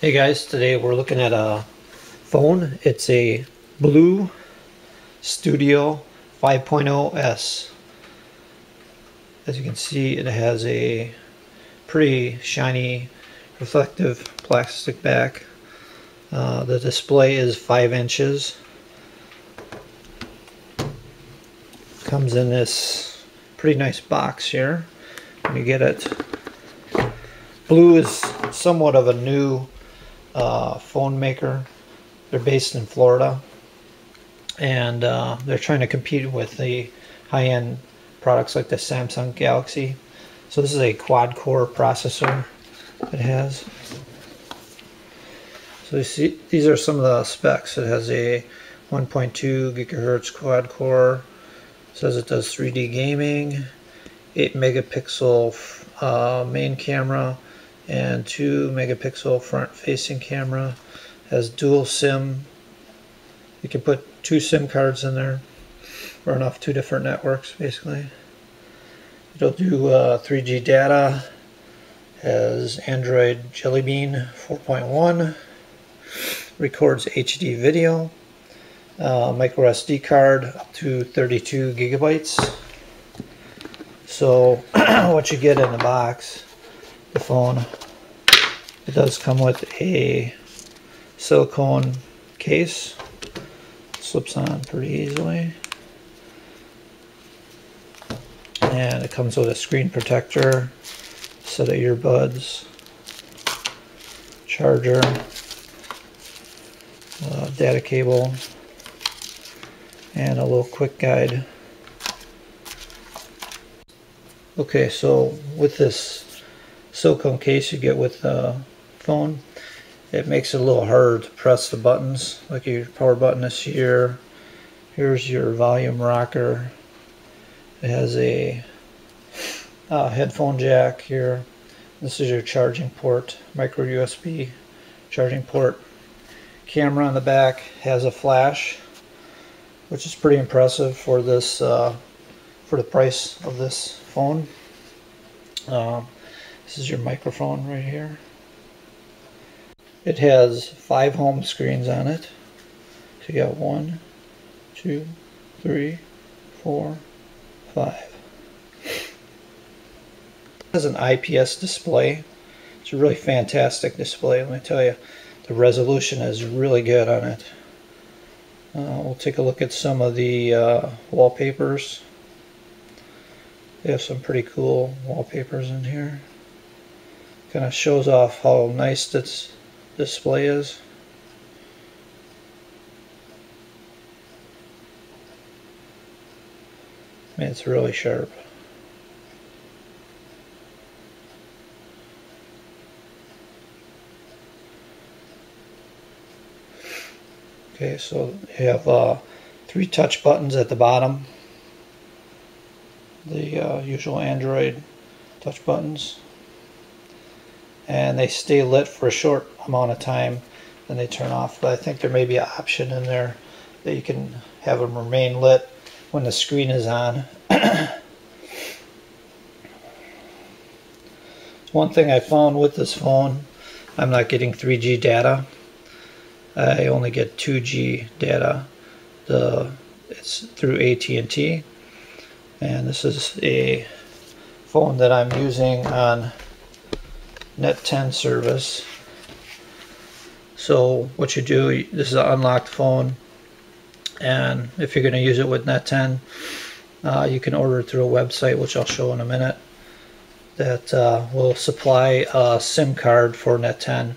Hey guys, today we're looking at a phone. It's a Blu Studio 5.0 S. As you can see, it has a pretty shiny reflective plastic back. The display is 5 inches. Comes in this pretty nice box here when you get it. Blu is somewhat of a new phone maker. They're based in Florida, and they're trying to compete with the high-end products like the Samsung Galaxy. So this is a quad-core processor it has. So you see, these are some of the specs. It has a 1.2 gigahertz quad-core. It says it does 3D gaming, 8 megapixel main camera, and 2 megapixel front-facing camera. Has dual SIM. You can put 2 SIM cards in there, run off 2 different networks basically. It'll do 3G data. Has Android Jelly Bean 4.1. Records HD video. Micro SD card up to 32 gigabytes. So what you get in the box, the phone, it does come with a silicone case. It slips on pretty easily, and it comes with a screen protector, set of earbuds, charger, data cable, and a little quick guide. Okay, so with this silicone case you get with the phone, it makes it a little harder to press the buttons. Like your power button is here. Here's your volume rocker. It has a headphone jack here. This is your charging port, micro USB charging port. Camera on the back has a flash, which is pretty impressive for this for the price of this phone. This is your microphone right here. It has 5 home screens on it. So you got 1, 2, 3, 4, 5. It has an IPS display. It's a really fantastic display, let me tell you. The resolution is really good on it. We'll take a look at some of the wallpapers. They have some pretty cool wallpapers in here. Kind of shows off how nice this display is. I mean, it's really sharp. Okay, so you have 3 touch buttons at the bottom. The usual Android touch buttons. And they stay lit for a short amount of time, then they turn off. But I think there may be an option in there that you can have them remain lit when the screen is on. One thing I found with this phone, I'm not getting 3G data. I only get 2G data. It's through AT&T, and this is a phone that I'm using on Net10 service. So what you do, this is an unlocked phone, and if you're going to use it with Net10, you can order it through a website, which I'll show in a minute, that will supply a SIM card for Net10,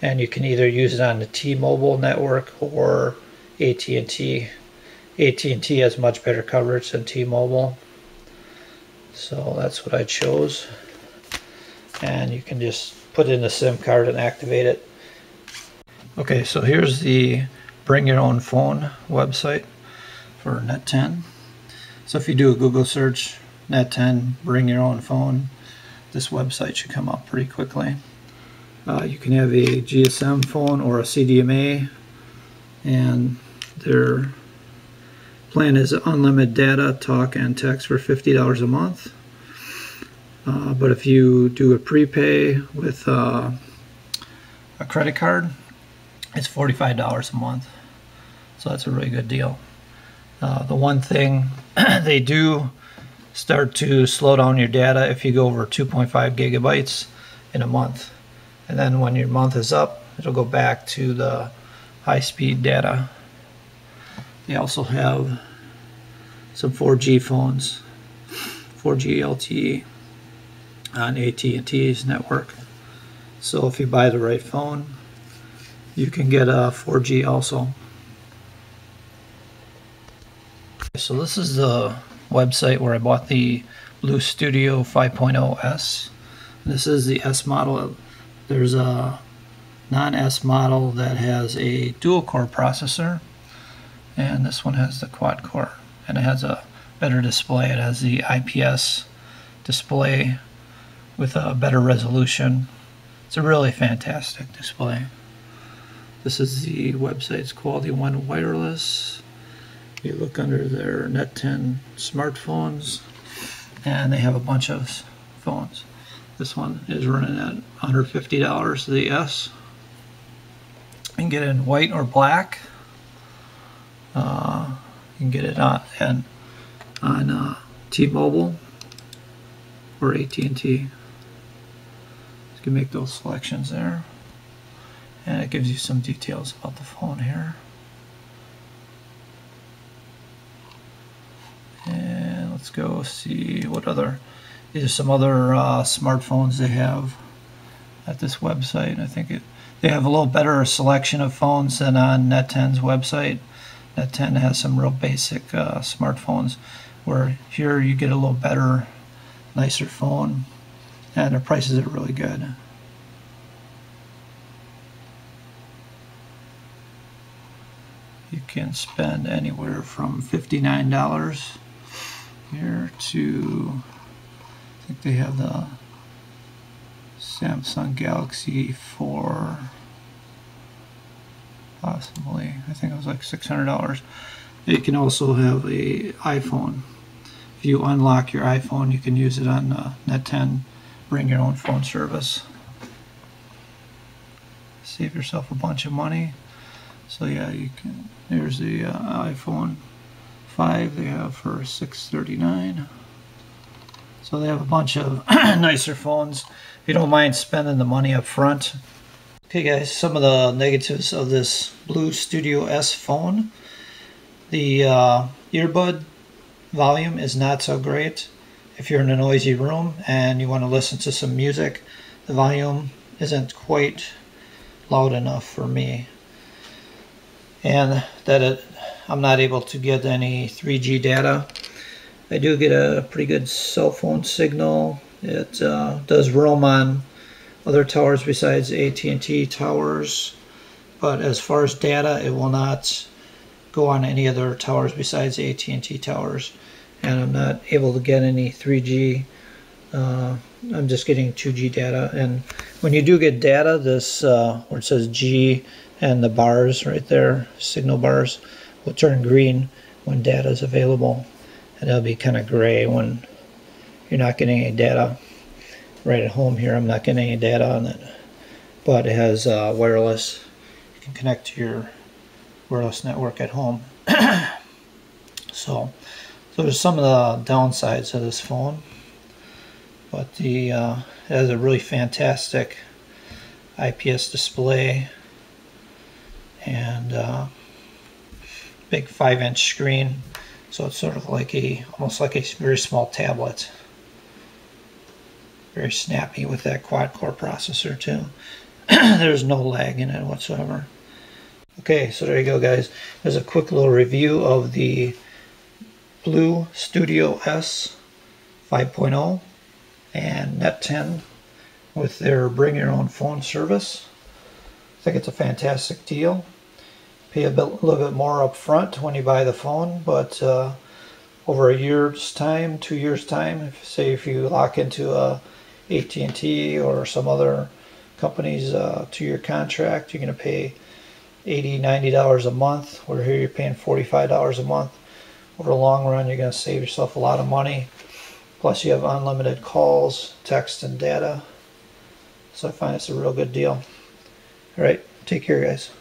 and you can either use it on the T-Mobile network or AT&T. AT&T has much better coverage than T-Mobile, so that's what I chose. And you can just put in the SIM card and activate it. Okay, so here's the Bring Your Own Phone website for Net10. So if you do a Google search, Net10 Bring Your Own Phone, this website should come up pretty quickly. You can have a GSM phone or a CDMA, and their plan is unlimited data, talk, and text for $50 a month. But if you do a prepay with a a credit card, it's $45 a month. So that's a really good deal. The one thing, they do start to slow down your data if you go over 2.5 gigabytes in a month. And then when your month is up, it'll go back to the high-speed data. They also have some 4G phones, 4G LTE on AT&T's network. So if you buy the right phone, you can get a 4G also. So this is the website where I bought the Blu Studio 5.0 S. This is the S model. There's a non-S model that has a dual-core processor, and this one has the quad-core, and it has a better display. It has the IPS display with a better resolution. It's a really fantastic display. This is the website's Quality One Wireless. You look under their Net10 smartphones, and they have a bunch of phones. This one is running at under $50, the S. You can get it in white or black. You can get it on T-Mobile or AT&T. You can make those selections there. And it gives you some details about the phone here. And let's go see what other, these are some other smartphones they have at this website. I think they have a little better selection of phones than on Net10's website. Net10 has some real basic smartphones, where here you get a little better, nicer phone, and their prices are really good. You can spend anywhere from $59 here to, I think they have the Samsung Galaxy 4, possibly. I think it was like $600. You can also have a iPhone. If you unlock your iPhone, you can use it on Net10 Bring Your Own Phone service. Save yourself a bunch of money. So yeah, you can. There's the iPhone 5 they have for $639. So they have a bunch of nicer phones if you don't mind spending the money up front. Okay guys, some of the negatives of this Blu Studio S phone. The earbud volume is not so great. If you're in a noisy room and you want to listen to some music, the volume isn't quite loud enough for me. And that I'm not able to get any 3G data. I do get a pretty good cell phone signal. It does roam on other towers besides AT&T towers, but as far as data, it will not go on any other towers besides AT&T towers. And I'm not able to get any 3G. I'm just getting 2G data. And when you do get data, this where it says G and the bars right there, signal bars, will turn green when data is available, and it'll be kind of gray when you're not getting any data. Right at home here, I'm not getting any data on it, but it has wireless. You can connect to your wireless network at home. So there's some of the downsides of this phone, but it has a really fantastic IPS display and big 5-inch screen, so it's sort of like almost like a very small tablet. Very snappy with that quad-core processor too. There's no lag in it whatsoever. Okay, so there you go guys. There's a quick little review of the Blu Studio S 5.0 and Net10 with their Bring Your Own Phone service. I think it's a fantastic deal. Pay a little bit more up front when you buy the phone, but over a year's time, 2 years time, if you lock into a AT&T or some other company's 2-year contract, you're going to pay $80, $90 a month, where here you're paying $45 a month. Over the long run, you're going to save yourself a lot of money. Plus you have unlimited calls, text, and data. So I find it's a real good deal. All right, take care, guys.